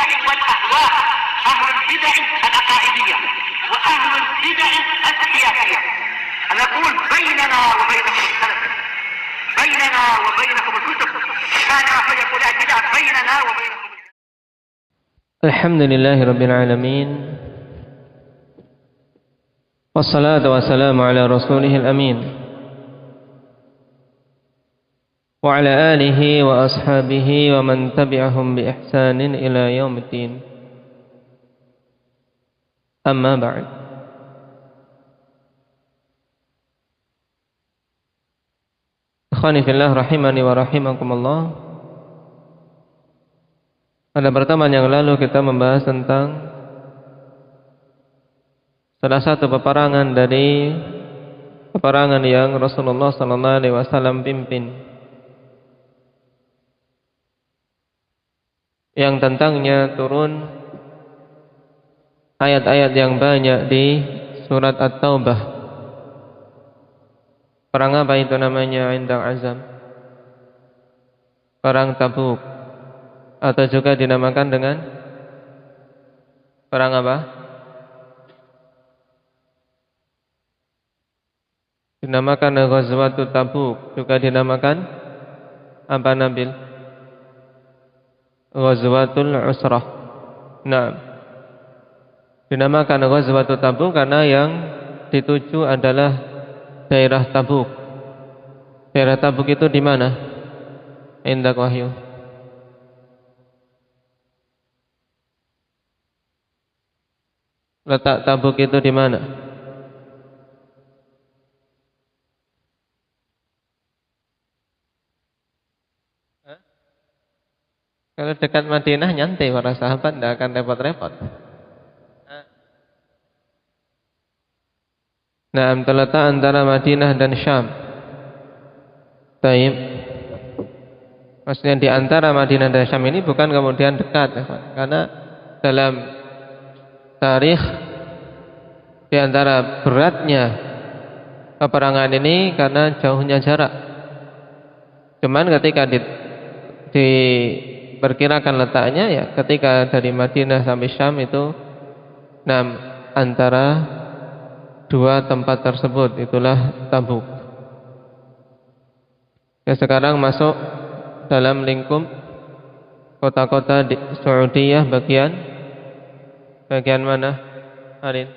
البدع والأهواء، أهل البدع العقائدية وأهل البدع السياسية. نقول بيننا وبينكم السلف، بيننا وبينكم الكتب، كان فيقول البدع بيننا وبينكم. الحمد لله رب العالمين، والصلاة والسلام على رسوله الأمين وعلى آله وأصحابه ومن تبعهم بإحسان إلى يوم الدين. أما بعد. Ikhwani fillah rahimani wa rahimakumullah. Pada pertemuan yang lalu kita membahas tentang salah satu peperangan dari peperangan yang Rasulullah SAW pimpin, yang tentangnya turun ayat-ayat yang banyak di surat At-Taubah. Perang apa itu namanya? Indang Azam, perang Tabuk, atau juga dinamakan dengan perang apa? Dinamakan Ghazwatul Tabuk, juga dinamakan apa Nabil? Ghazwatul Usrah. Nah, dinamakan Ghazwatul Tabuk karena yang dituju adalah daerah Tabuk. Daerah Tabuk itu di mana? Indak Wahyu. Letak Tabuk itu di mana? Kalau dekat Madinah nyantai para sahabat, tidak akan repot-repot. Nah, terletak antara Madinah dan Syam. Taib. Maksudnya di antara Madinah dan Syam ini bukan kemudian dekat, karena dalam tarikh di antara beratnya peperangan ini karena jauhnya jarak. Cuman ketika diperkirakan letaknya, ya ketika dari Madinah sampai Syam itu antara dua tempat tersebut, itulah Tabuk. Ya, sekarang masuk dalam lingkup kota-kota di Saudiyah, bagian mana? Harin?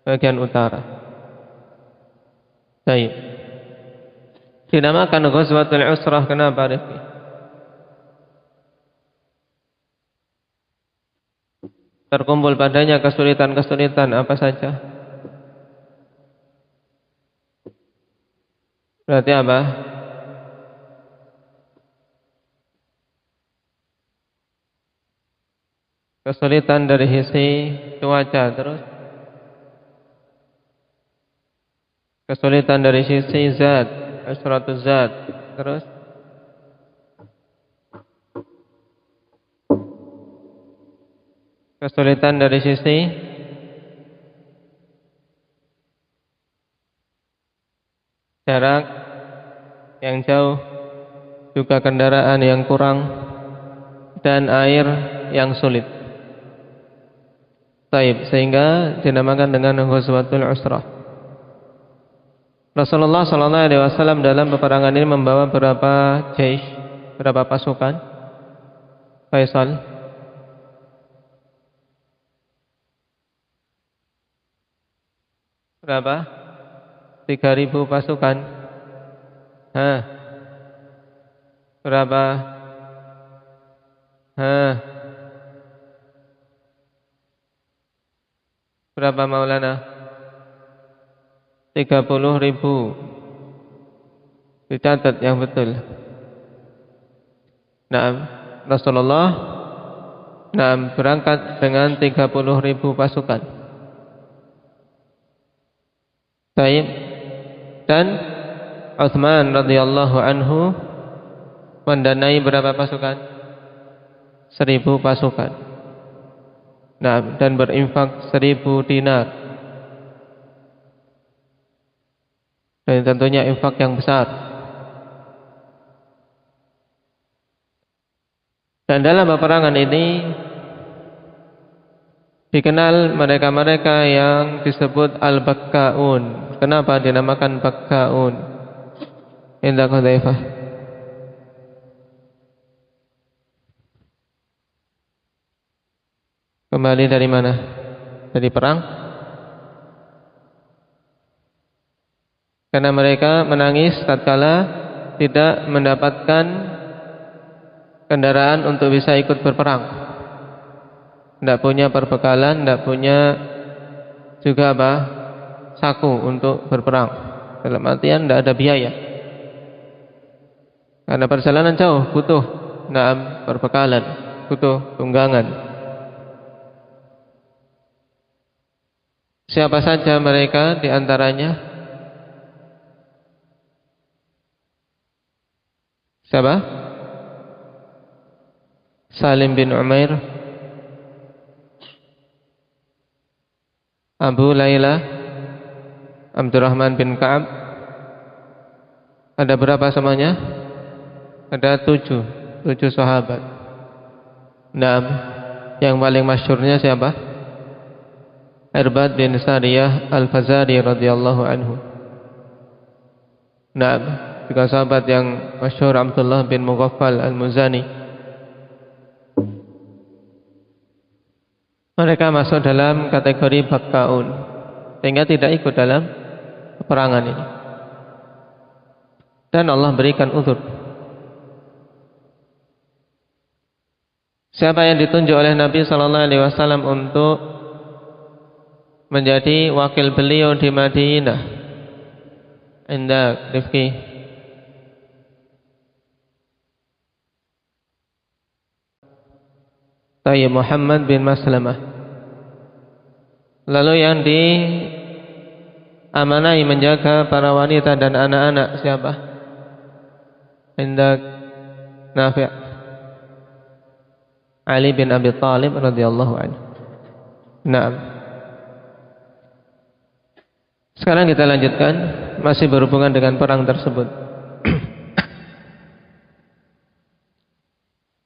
Bagian utara. Baik. Dinamakan Ghazwatul Usrah, kenapa, Rifki? Terkumpul padanya kesulitan-kesulitan apa saja? Berarti apa? Kesulitan dari sisi cuaca, terus kesulitan dari sisi zat, asratuz zat, terus kesulitan dari sisi jarak yang jauh, juga kendaraan yang kurang, dan air yang sulit. Taib, sehingga dinamakan dengan Ghazwatul Usrah. Rasulullah SAW dalam peperangan ini membawa berapa jaish, berapa pasukan? Faisal? Berapa? 3.000 pasukan. Berapa? Berapa Maulana? 30.000. Dicatat yang betul. Rasulullah berangkat dengan 30.000 pasukan. Baik. Dan Utsman radhiyallahu anhu mendanai berapa pasukan? 1.000 pasukan. Dan berinfak 1.000 dinar. Dan tentunya infak yang besar. Dan dalam peperangan ini dikenal mereka-mereka yang disebut al-Bakka'un. Kenapa dinamakan Bakka'un? Indah Hudzaifah. Kembali dari mana? Dari perang? Karena mereka menangis tatkala tidak mendapatkan kendaraan untuk bisa ikut berperang. Tidak punya perbekalan, tidak punya juga saku untuk berperang. Dalam artian tidak ada biaya. Karena perjalanan jauh butuh perbekalan, butuh tunggangan. Siapa saja mereka di antaranya? Siapa? Salim bin Umair, Abu Layla, Abdurrahman bin Ka'ab. Ada berapa semuanya? Ada 7 sahabat. Yang paling masyhurnya siapa? Irbad bin Sariyah Al-Fazari radhiyallahu anhu. Juga sahabat yang masyhur Abdullah bin Mughaffal Al-Muzani. Mereka masuk dalam kategori Bakka'un, sehingga tidak ikut dalam peperangan ini. Dan Allah berikan uzur. Siapa yang ditunjuk oleh Nabi sallallahu alaihi wasallam untuk menjadi wakil beliau di Madinah? Indah Rifki. Tayyib Muhammad bin Maslamah. Lalu yang diamanai menjaga para wanita dan anak-anak siapa? Indah Nafi'. Ali bin Abi Thalib radhiyallahu anhu. Sekarang kita lanjutkan, masih berhubungan dengan perang tersebut.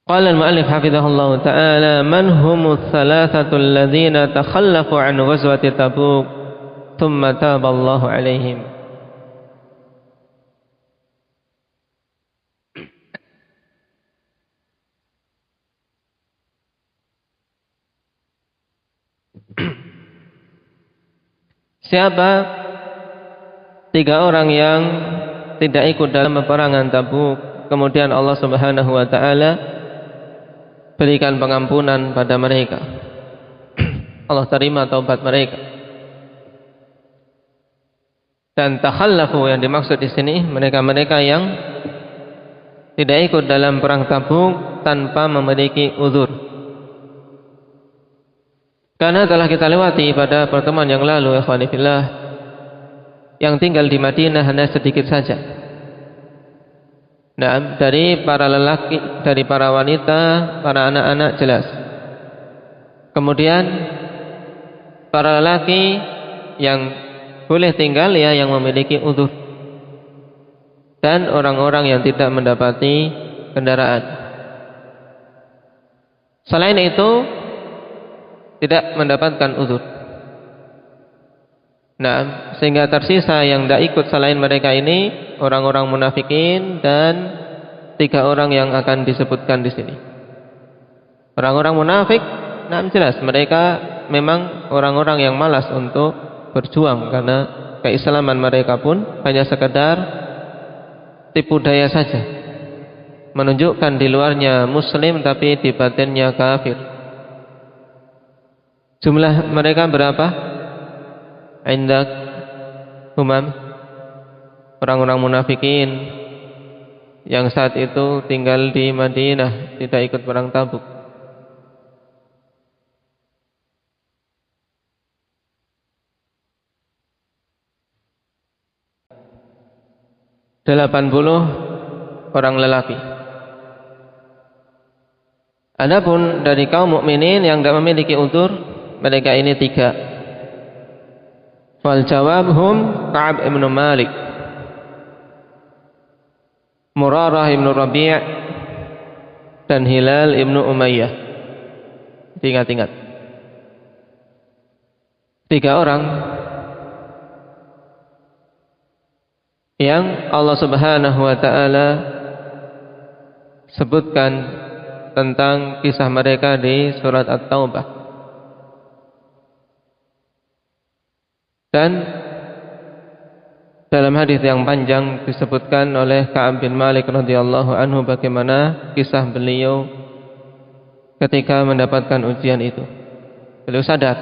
Qala al-mu'allif hafizahullah ta'ala, man humus thalathatu alladhina takhallafu an ghazwati Tabuk thumma taballahu alaihim. Siapa 3 orang yang tidak ikut dalam peperangan Tabuk, kemudian Allah Subhanahu wa taala berikan pengampunan pada mereka. Allah terima taubat mereka. Dan takhallafu yang dimaksud di sini mereka-mereka yang tidak ikut dalam perang Tabuk tanpa memiliki uzur. Karena telah kita lewati pada pertemuan yang lalu, ikhwani fillah, yang tinggal di Madinah hanya sedikit saja. Dari para lelaki, dari para wanita, para anak-anak jelas. Kemudian para lelaki yang boleh tinggal ya yang memiliki uzur, dan orang-orang yang tidak mendapati kendaraan. Selain itu tidak mendapatkan uzur. Sehingga tersisa yang tidak ikut selain mereka ini orang-orang munafikin dan 3 orang yang akan disebutkan di sini. Orang-orang munafik, jelas mereka memang orang-orang yang malas untuk berjuang karena keislaman mereka pun hanya sekedar tipu daya saja, menunjukkan di luarnya muslim tapi di batinnya kafir. Jumlah mereka berapa? Indak Umam, orang-orang munafikin yang saat itu tinggal di Madinah, tidak ikut perang Tabuk. orang lelaki. Adapun dari kaum mukminin yang tidak memiliki uzur, mereka ini 3. Wal jawabhum Ka'ab ibn Malik, Murarah ibn Rabi', dan Hilal ibnu Umayyah. Ingat-ingat. 3 orang yang Allah Subhanahu wa taala sebutkan tentang kisah mereka di surat At-Taubah. Dan dalam hadis yang panjang disebutkan oleh Ka'ab bin Malik radhiyallahu anhu bagaimana kisah beliau ketika mendapatkan ujian itu. Beliau sadar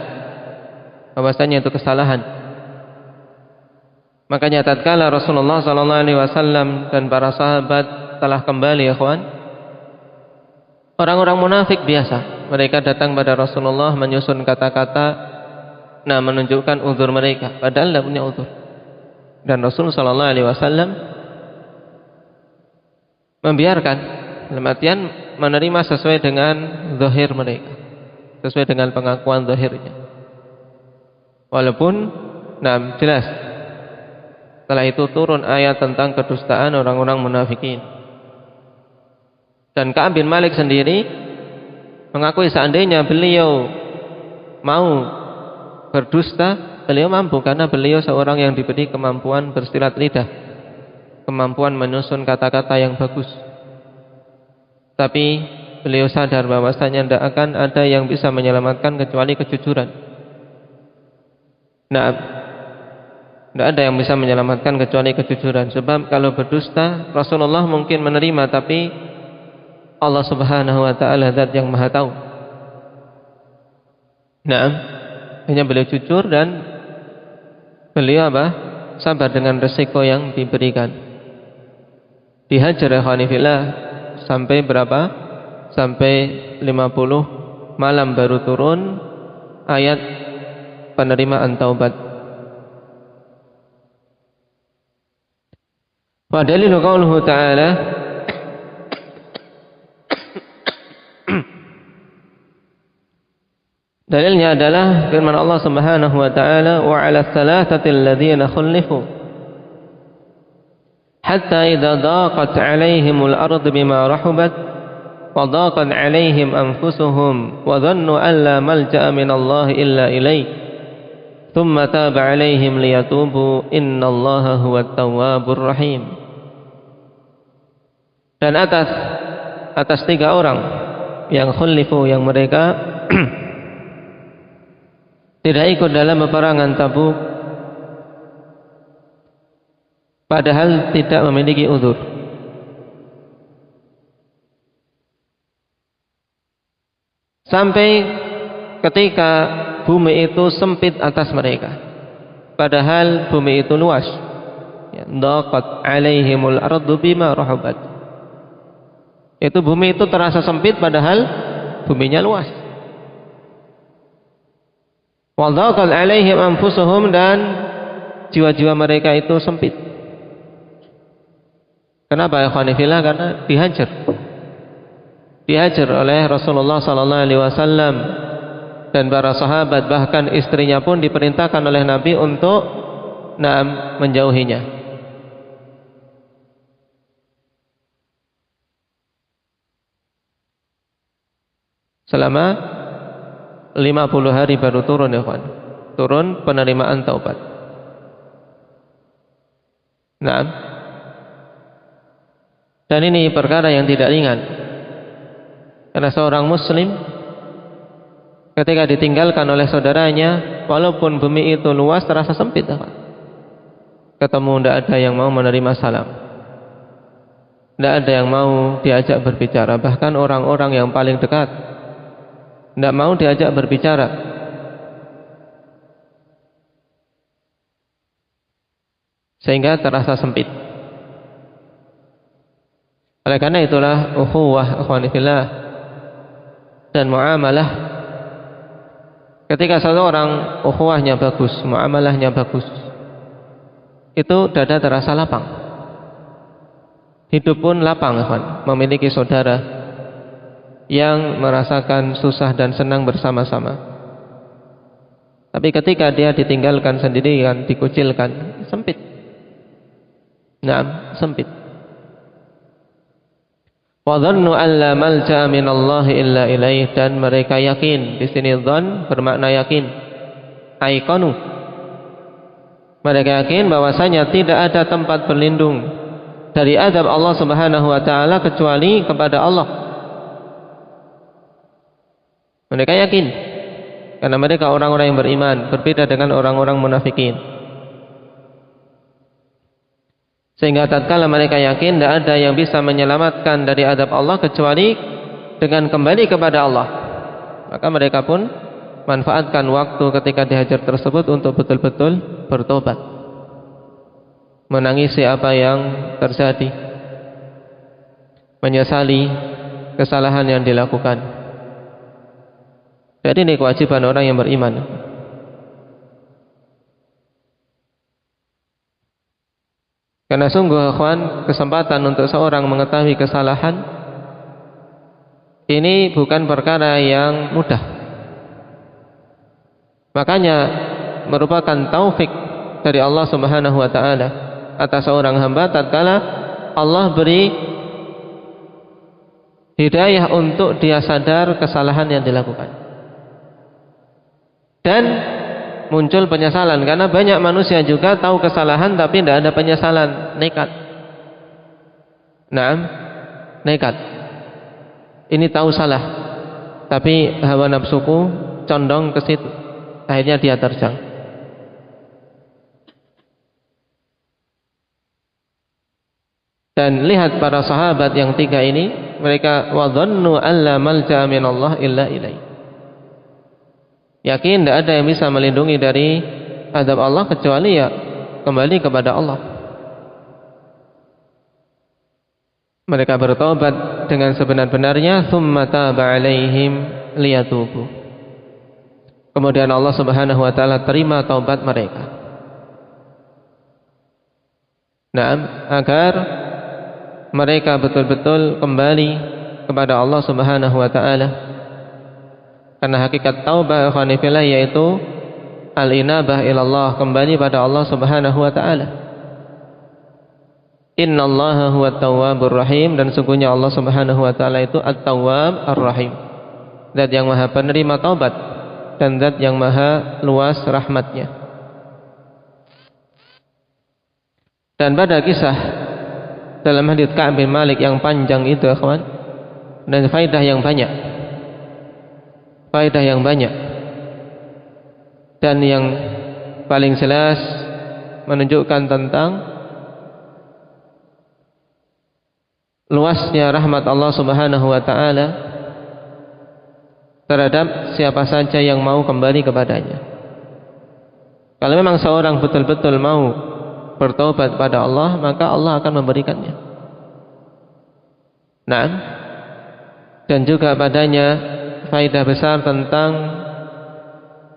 bahwasanya itu kesalahan. Makanya tatkala Rasulullah sallallahu alaihi wasallam dan para sahabat telah kembali, ya ikhwan, orang-orang munafik biasa, mereka datang pada Rasulullah menyusun kata-kata menunjukkan uzur mereka padahal tidak punya uzur. Dan Rasul sallallahu alaihi wasallam membiarkan, dalam artian menerima sesuai dengan zahir mereka, sesuai dengan pengakuan zahirnya. Walaupun jelas setelah itu turun ayat tentang kedustaan orang-orang munafikin. Dan Ka'ab bin Malik sendiri mengakui seandainya beliau mau berdusta, beliau mampu karena beliau seorang yang diberi kemampuan bersilat lidah, kemampuan menyusun kata-kata yang bagus. Tapi beliau sadar bahwasanya tidak akan ada yang bisa menyelamatkan kecuali kejujuran. Tidak ada yang bisa menyelamatkan kecuali kejujuran. Sebab kalau berdusta, Rasulullah mungkin menerima, tapi Allah Subhanahu wa taala zat yang Maha tahu. Hanya beliau jujur dan beliau sabar dengan resiko yang diberikan. Dihajar khanifillah sampai berapa? Sampai 50 malam baru turun ayat penerimaan taubat. Wa dalilu qauluhu ta'ala dalilnya adalah firman Allah Subhanahu wa taala wa 'ala thalathati alladhina khulifu hatta idza daqat 'alaihimul ardu bima rahubat wa daqat 'alaihim anfusuhum wa dhannu an la malja'a min Allah illa ilayhi thumma taba 'alaihim liyatubu innallaha huwat tawwabur rahim. Dan atas 3 orang yang khulifu, yang mereka tidak ikut dalam peperangan Tabuk padahal tidak memiliki uzur. Sampai ketika bumi itu sempit atas mereka padahal bumi itu luas. Daqat 'alaihimul ardu bima rahabat. Itu bumi itu terasa sempit padahal buminya luas. Wa dhaqat 'alaihim anfusuhum, dan jiwa-jiwa mereka itu sempit. Kenapa ya khanifillah? Karena dihajar oleh Rasulullah sallallahu alaihi wasallam dan para sahabat, bahkan istrinya pun diperintahkan oleh Nabi untuk menjauhinya. Selama 50 hari baru turun, ya kawan. Turun penerimaan taubat. Dan ini perkara yang tidak ringan. Karena seorang muslim ketika ditinggalkan oleh saudaranya, walaupun bumi itu luas terasa sempit, ya kawan. Ketemu tidak ada yang mau menerima salam. Tidak ada yang mau diajak berbicara. Bahkan orang-orang yang paling dekat tidak mau diajak berbicara. Sehingga terasa sempit. Oleh karena itulah ukhuwah ikhwanifillah dan muamalah, ketika seseorang ukhuwahnya bagus, muamalahnya bagus, itu dada terasa lapang. Hidup pun lapang, ikhwan, memiliki saudara yang merasakan susah dan senang bersama-sama. Tapi ketika dia ditinggalkan sendirian, dikucilkan, sempit. Sempit. Wa dhannu an la malja'a minallahi illa ilaih, dan mereka yakin. Di sini dzan bermakna yakin. Aikonu. Mereka yakin bahwasanya tidak ada tempat berlindung dari azab Allah Subhanahu wa taala kecuali kepada Allah. Mereka yakin karena mereka orang-orang yang beriman, berbeda dengan orang-orang munafikin. Sehingga tatkala mereka yakin tidak ada yang bisa menyelamatkan dari azab Allah kecuali dengan kembali kepada Allah, maka mereka pun manfaatkan waktu ketika dihajar tersebut untuk betul-betul bertobat, menangisi apa yang terjadi, menyesali kesalahan yang dilakukan. Jadi ini kewajiban orang yang beriman. Karena sungguh ikhwan, kesempatan untuk seorang mengetahui kesalahan ini bukan perkara yang mudah. Makanya merupakan taufik dari Allah Subhanahu wa taala atas seorang hamba tatkala Allah beri hidayah untuk dia sadar kesalahan yang dilakukan. Dan muncul penyesalan, karena banyak manusia juga tahu kesalahan tapi tidak ada penyesalan, nekat. Nekat. Ini tahu salah, tapi hawa nafsuku condong ke situ. Akhirnya dia terjang. Dan lihat para sahabat yang tiga ini, mereka wa dhannu alla malja'a minallah illa ilaih. Yakin tidak ada yang bisa melindungi dari azab Allah kecuali ya kembali kepada Allah. Mereka bertobat dengan sebenar-benarnya, tsumma taba 'alaihim liyatubu. Kemudian Allah Subhanahu wa taala terima taubat mereka. Agar mereka betul-betul kembali kepada Allah Subhanahu wa taala. Karena hakikat taubah ikhwanifillah yaitu al-inabah ilallah, kembali pada Allah Subhanahu wa taala. Innallaha huwat tawwabur rahim, dan sungguhnya Allah Subhanahu wa taala itu at-tawwab ar-rahim. Zat yang maha penerima taubat dan zat yang maha luas rahmatnya. Dan pada kisah dalam hadits Ka'ab bin Malik yang panjang itu ikhwan, dan faedah yang banyak, dan yang paling jelas menunjukkan tentang luasnya rahmat Allah Subhanahu wa taala terhadap siapa saja yang mau kembali kepadanya. Kalau memang seorang betul-betul mau bertobat pada Allah, maka Allah akan memberikannya. Dan juga padanya faedah besar tentang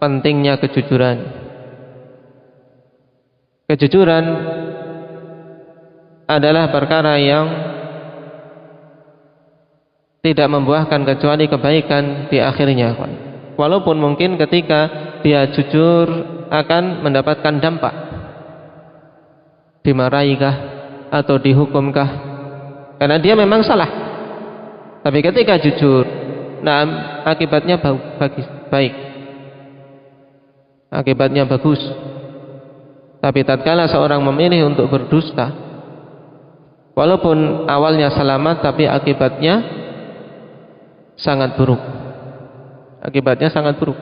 pentingnya kejujuran. Kejujuran adalah perkara yang tidak membuahkan kecuali kebaikan di akhirnya. Walaupun mungkin ketika dia jujur akan mendapatkan dampak, dimarahikah atau dihukumkah, karena dia memang salah. Tapi ketika jujur, akibatnya baik, akibatnya bagus. Tapi tatkala seorang memilih untuk berdusta, walaupun awalnya selamat, tapi akibatnya sangat buruk. Akibatnya sangat buruk.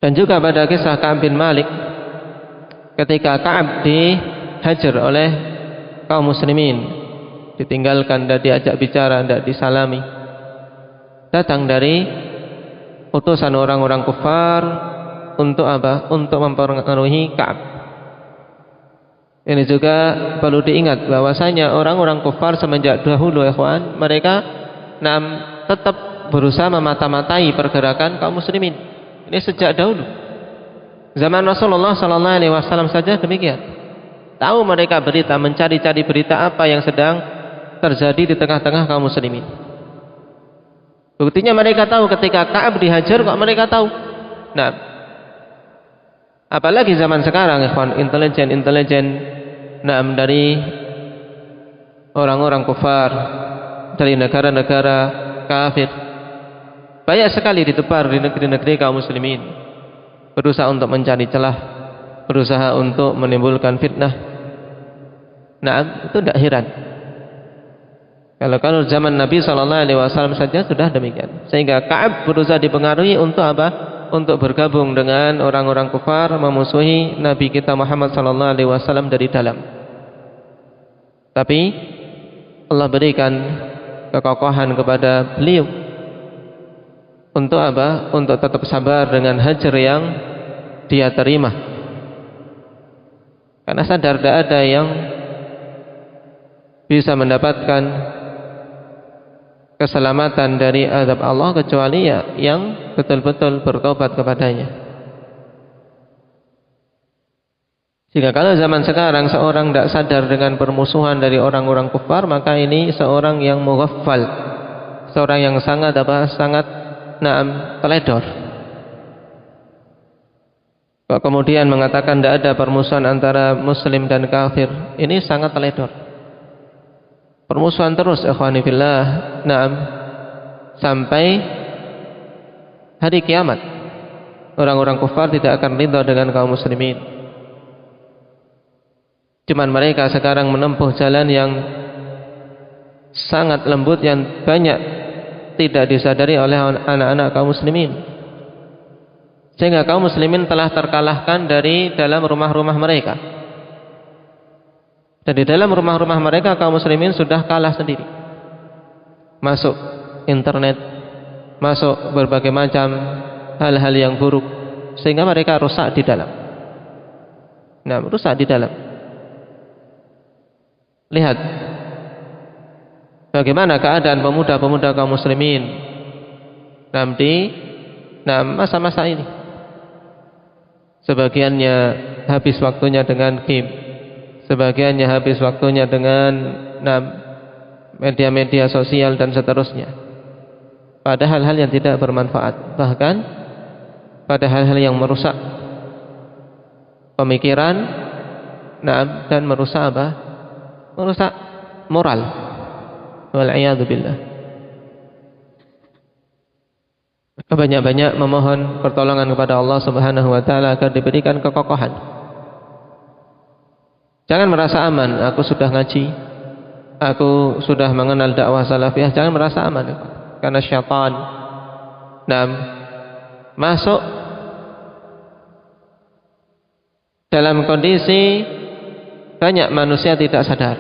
Dan juga pada kisah Ka'ab bin Malik, ketika Ka'ab dihajar oleh kaum muslimin, ditinggalkan, tidak diajak bicara, tidak disalami, datang dari utusan orang-orang kufar untuk apa? Untuk mempengaruhi Ka'ab. Ini juga perlu diingat bahwasanya orang-orang kufar semenjak dahulu ikhwan, mereka tetap berusaha memata-matai pergerakan kaum muslimin. Ini sejak dahulu. Zaman Rasulullah sallallahu alaihi wasallam saja demikian. Tahu mereka berita, mencari-cari berita apa yang sedang terjadi di tengah-tengah kaum muslimin. Buktinya mereka tahu ketika Ka'ab dihajar, kok mereka tahu. Apalagi zaman sekarang ikhwan, intelijen dari orang-orang kufar, dari negara-negara kafir. Banyak sekali ditebar di negeri-negeri kaum muslimin, berusaha untuk mencari celah, berusaha untuk menimbulkan fitnah. Itu tidak heran. Kalau zaman Nabi SAW saja sudah demikian. Sehingga Ka'ab berusaha dipengaruhi untuk apa? Untuk bergabung dengan orang-orang kufar, memusuhi Nabi kita Muhammad SAW dari dalam. Tapi Allah berikan kekokohan kepada beliau untuk apa? Untuk tetap sabar dengan hajar yang dia terima. Karena sadar tidak ada yang bisa mendapatkan keselamatan dari azab Allah kecuali yang betul-betul bertobat kepadanya. Jika kalau zaman sekarang seorang tidak sadar dengan permusuhan dari orang-orang kufar, maka ini seorang yang mughaffal, seorang yang sangat teledor. Kemudian mengatakan tidak ada permusuhan antara muslim dan kafir, ini sangat teledor. Permusuhan terus, ikhwani fillah, sampai hari kiamat. Orang-orang kufar tidak akan ridha dengan kaum muslimin. Cuman mereka sekarang menempuh jalan yang sangat lembut, yang banyak tidak disadari oleh anak-anak kaum muslimin. Sehingga kaum muslimin telah terkalahkan dari dalam rumah-rumah mereka. Dan di dalam rumah-rumah mereka kaum muslimin sudah kalah sendiri. Masuk internet, masuk berbagai macam hal-hal yang buruk, sehingga mereka rusak di dalam. Rusak di dalam. Lihat bagaimana keadaan pemuda-pemuda kaum muslimin di masa-masa ini. Sebagiannya habis waktunya dengan game, sebagiannya habis waktunya dengan media-media sosial dan seterusnya, pada hal-hal yang tidak bermanfaat, bahkan pada hal-hal yang merusak pemikiran, dan merusak apa? Merusak moral. Wal-'iyadzu billah. Banyak-banyak memohon pertolongan kepada Allah Subhanahu wa taala agar diberikan kekokohan. Jangan merasa aman, aku sudah ngaji, aku sudah mengenal dakwah salafiyah. Jangan merasa aman, karena syaitan masuk dalam kondisi banyak manusia tidak sadar.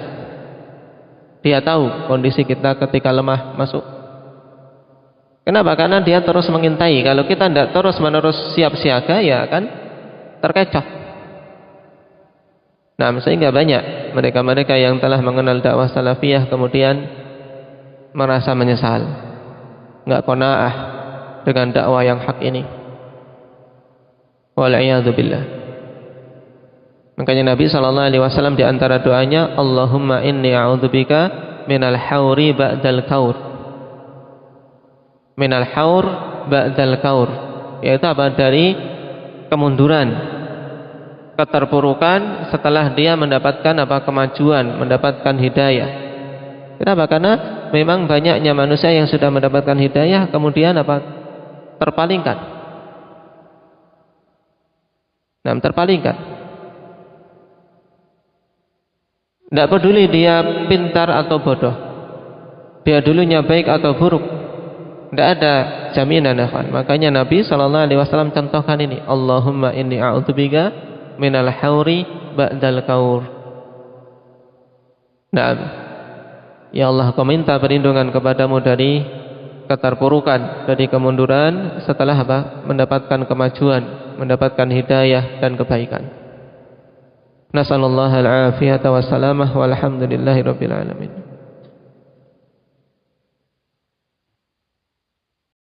Dia tahu kondisi kita ketika lemah masuk. Kenapa? Karena dia terus mengintai. Kalau kita tidak terus-menerus siap siaga, ya akan terkecoh. Sehingga banyak mereka-mereka yang telah mengenal dakwah salafiyah kemudian merasa menyesal, nggak qanaah dengan dakwah yang hak ini. Wal-'iyadzu billah. Makanya Nabi SAW di antara doanya, Allahumma inni a'udzubika minal hauri ba'dal kaur. Minal haur ba'dal kaur, yaitu apa? Dari kemunduran, keterpurukan setelah dia mendapatkan apa? Kemajuan, mendapatkan hidayah. Kenapa? Karena memang banyaknya manusia yang sudah mendapatkan hidayah kemudian apa? Terpalingkan. Terpalingkan. Tidak peduli dia pintar atau bodoh, dia dulunya baik atau buruk, tidak ada jaminan, ikhwan. Makanya Nabi SAW contohkan ini, Allahumma inni a'udzubika minal hauri ba'dal kaur. Ya Allah, Kau minta perlindungan kepadamu dari keterpurukan, dari kemunduran setelah apa? Mendapatkan kemajuan, mendapatkan hidayah dan kebaikan. Nasallallahu al-afiyata wassalamah walhamdulillahi rabbil alamin.